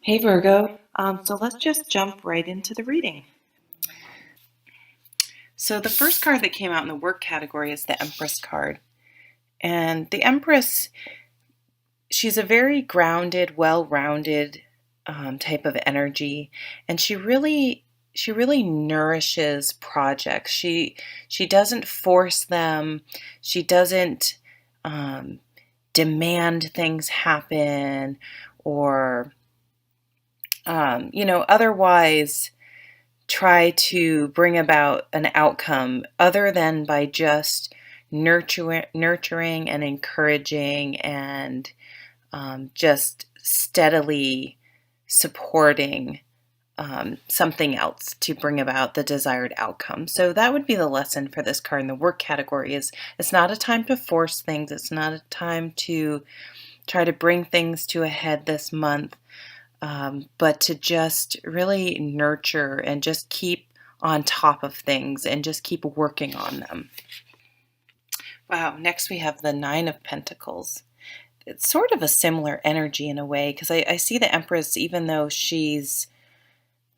Hey Virgo, so let's just jump right into the reading. So the first card that came out in the work category is the Empress card. And the Empress, she's a very grounded, well-rounded type of energy, and she really nourishes projects. She doesn't force them. She doesn't um, demand things happen or otherwise try to bring about an outcome other than by just nurturing and encouraging and just steadily supporting something else to bring about the desired outcome. So that would be the lesson for this card in the work category. Is it's not a time to force things. It's not a time to try to bring things to a head this month, but to just really nurture and just keep on top of things and just keep working on them. Wow, next we have the Nine of Pentacles. It's sort of a similar energy in a way because I see the Empress, even though she's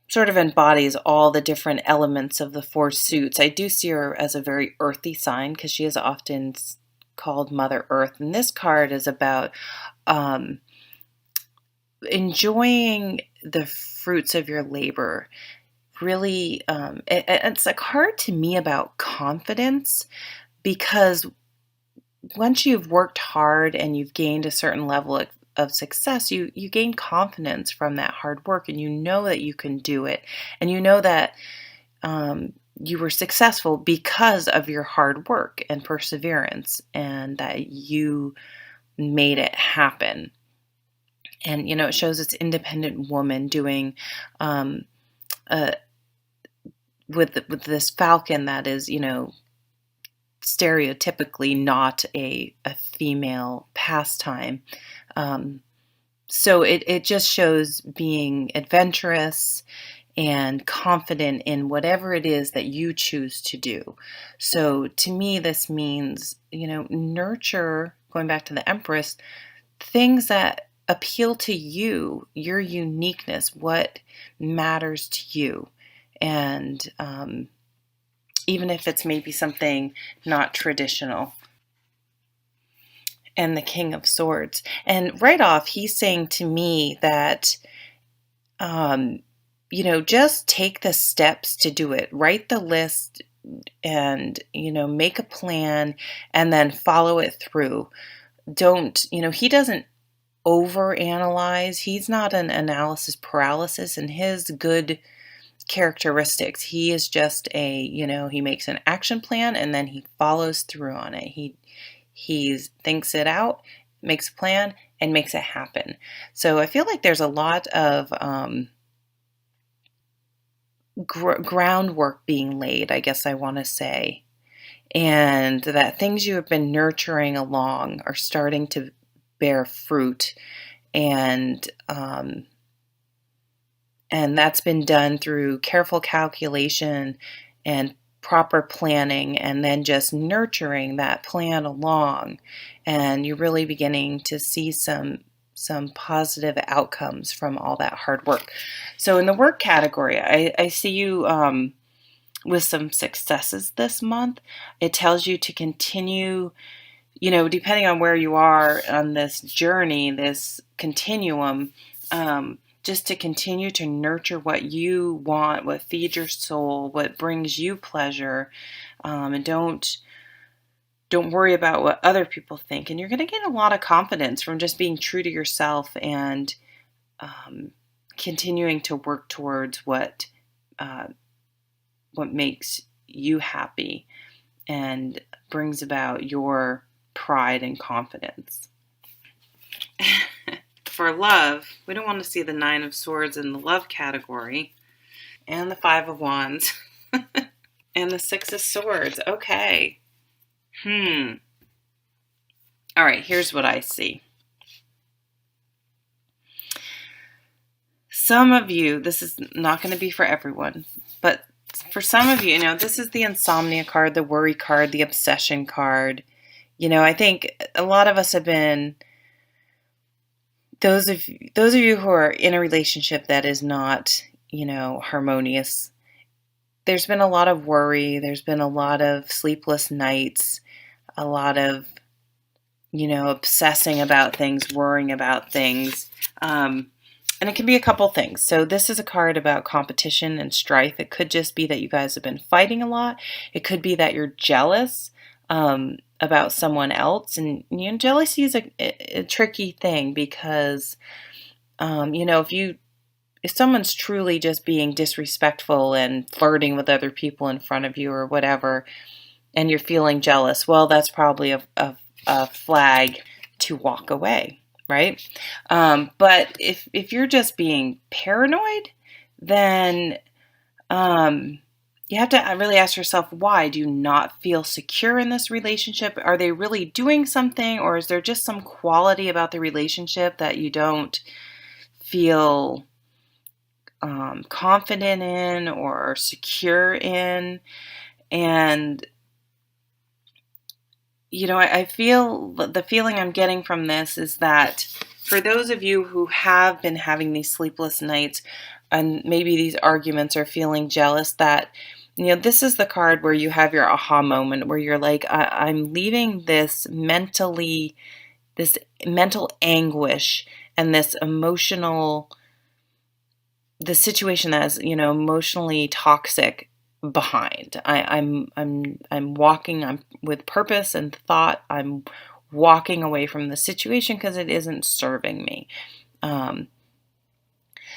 sort of embodies all the different elements of the four suits, I do see her as a very earthy sign because she is often called Mother Earth. And this card is about um, enjoying the fruits of your labor. Really, it's a card to me about confidence because once you've worked hard and you've gained a certain level of success, you gain confidence from that hard work, and you know that you can do it, and you know that you were successful because of your hard work and perseverance, and that you made it happen. And it shows this independent woman doing uh, with this falcon that is stereotypically not a female pastime. So it just shows being adventurous and confident in whatever it is that you choose to do. So to me, this means, nurture, going back to the Empress, things that appeal to you, your uniqueness, what matters to you. And even if it's maybe something not traditional. And the King of Swords. And right off, he's saying to me that, just take the steps to do it. Write the list and, make a plan and then follow it through. Don't, he doesn't overanalyze. He's not an analysis paralysis, and his good characteristics. He is just he makes an action plan and then he follows through on it. He thinks it out, makes a plan, and makes it happen. So I feel like there's a lot of groundwork being laid, I guess I want to say, and that things you have been nurturing along are starting to bear fruit, and that's been done through careful calculation and proper planning, and then just nurturing that plan along, and you're really beginning to see some positive outcomes from all that hard work. So in the work category, I see you with some successes this month. It tells you to continue, depending on where you are on this journey, this continuum, just to continue to nurture what you want, what feeds your soul, what brings you pleasure, and don't worry about what other people think. And you're going to get a lot of confidence from just being true to yourself and continuing to work towards what makes you happy and brings about your pride and confidence. For love, we don't want to see the Nine of Swords in the love category, and the Five of Wands, and the Six of Swords. Okay. All right, here's what I see. Some of you, this is not going to be for everyone, but for some of you, this is the insomnia card, the worry card, the obsession card. I think a lot of us have been those of you who are in a relationship that is not, harmonious, there's been a lot of worry, there's been a lot of sleepless nights, a lot of, obsessing about things, worrying about things. And it can be a couple things. So this is a card about competition and strife. It could just be that you guys have been fighting a lot. It could be that you're jealous about someone else. And jealousy is a tricky thing because if someone's truly just being disrespectful and flirting with other people in front of you or whatever, and you're feeling jealous, well, that's probably a flag to walk away, right? But if you're just being paranoid, then you have to really ask yourself, why? Do you not feel secure in this relationship? Are they really doing something, or is there just some quality about the relationship that you don't feel confident in or secure in? And I feel the feeling I'm getting from this is that for those of you who have been having these sleepless nights and maybe these arguments or feeling jealous, that this is the card where you have your aha moment where you're like, I'm leaving this mental anguish and this situation that is emotionally toxic behind. I'm walking. I'm with purpose and thought. I'm walking away from the situation because it isn't serving me.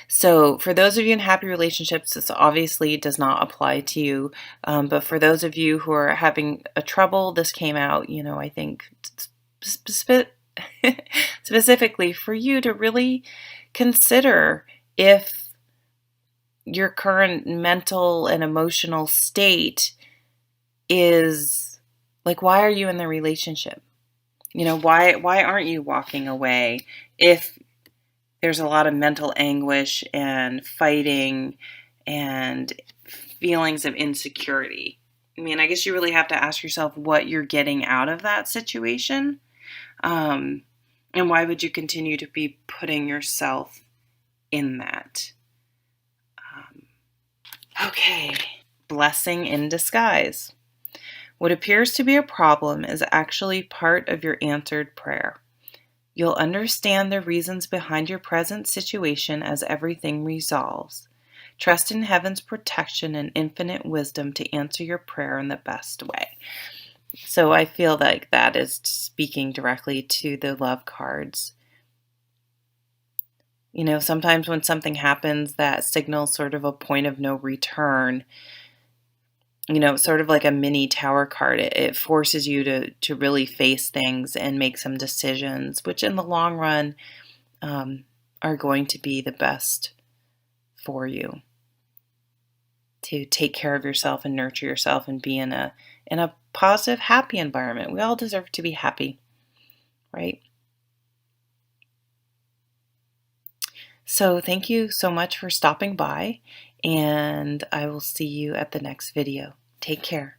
So for those of you in happy relationships, this obviously does not apply to you. But for those of you who are having a trouble, this came out, I think specifically for you to really consider if your current mental and emotional state is like, why are you in the relationship? Why aren't you walking away if there's a lot of mental anguish and fighting and feelings of insecurity? I mean, I guess you really have to ask yourself what you're getting out of that situation. And why would you continue to be putting yourself in that? Okay, blessing in disguise. What appears to be a problem is actually part of your answered prayer. You'll understand the reasons behind your present situation as everything resolves. Trust in heaven's protection and infinite wisdom to answer your prayer in the best way. So I feel like that is speaking directly to the love cards. Sometimes when something happens that signals sort of a point of no return, sort of like a mini tower card, it forces you to really face things and make some decisions, which in the long run are going to be the best for you, to take care of yourself and nurture yourself and be in a positive, happy environment. We all deserve to be happy, right? So thank you so much for stopping by, and I will see you at the next video. Take care.